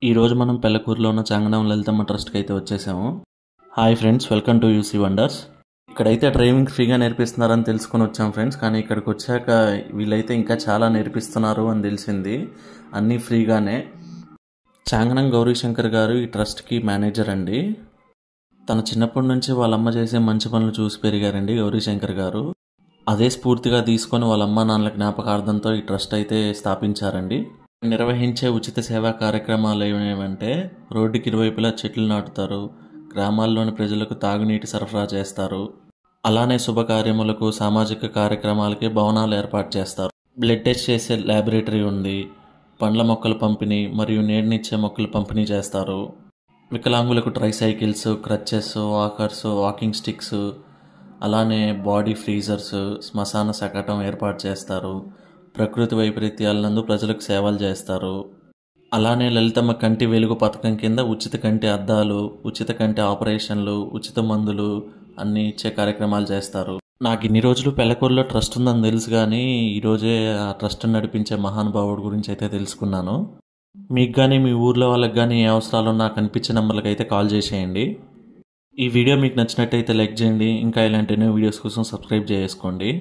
ఈరోజు మనం పెళ్లకూరులో ఉన్న చాంగనం లలితమ్మ ట్రస్ట్కి అయితే వచ్చేసాము. Hi friends, welcome to UC wonders. ఇక్కడైతే డ్రైవింగ్ ఫ్రీగా నేర్పిస్తున్నారని తెలుసుకొని వచ్చాం ఫ్రెండ్స్. కానీ ఇక్కడికి వచ్చాక వీళ్ళైతే ఇంకా చాలా నేర్పిస్తున్నారు అని తెలిసింది. అన్నీ ఫ్రీగానే. చాంగనం గౌరీశంకర్ గారు ఈ ట్రస్ట్కి మేనేజర్ అండి. తన చిన్నప్పటి నుంచి వాళ్ళమ్మ చేసే మంచి పనులు చూసి పెరిగారండి గౌరీశంకర్ గారు. అదే స్ఫూర్తిగా తీసుకొని వాళ్ళ అమ్మ నాన్నల జ్ఞాపకార్థంతో ఈ ట్రస్ట్ అయితే స్థాపించారండి. నిర్వహించే ఉచిత సేవా కార్యక్రమాలు ఏమేమంటే రోడ్డుకి ఇరువైపులా చెట్లు నాటుతారు, గ్రామాల్లోని ప్రజలకు తాగునీటి సరఫరా చేస్తారు, అలానే శుభకార్యములకు సామాజిక కార్యక్రమాలకి భవనాలు ఏర్పాటు చేస్తారు. బ్లడ్ టెస్ట్ చేసే ల్యాబొరేటరీ ఉంది, పండ్ల మొక్కల పంపిణీ మరియు నీడనిచ్చే మొక్కలు పంపిణీ చేస్తారు. వికలాంగులకు tricycles, crutches, walkers, walking sticks, అలానే బాడీ ఫ్రీజర్స్, శ్మశాన శకటం ఏర్పాటు చేస్తారు. ప్రకృతి వైపరీత్యాలందు ప్రజలకు సేవలు చేస్తారు. అలానే లలితమ్మ కంటి వెలుగు పథకం కింద ఉచిత కంటి అద్దాలు, ఉచిత కంటి ఆపరేషన్లు, ఉచిత మందులు అన్నీ ఇచ్చే కార్యక్రమాలు చేస్తారు. నాకు ఇన్ని రోజులు పెళ్లకూరులో ట్రస్ట్ ఉందని తెలుసు, కానీ ఈరోజే ఆ ట్రస్ట్ నడిపించే మహానుభావుడి గురించి అయితే తెలుసుకున్నాను. మీకు కానీ మీ ఊర్లో వాళ్ళకి కానీ ఏ అవసరాలు నాకు అనిపించే నెంబర్లకు అయితే కాల్ చేసేయండి. ఈ వీడియో మీకు నచ్చినట్టయితే లైక్ చేయండి. ఇంకా ఇలాంటి ఎన్నో వీడియోస్ కోసం సబ్స్క్రైబ్ చేసుకోండి.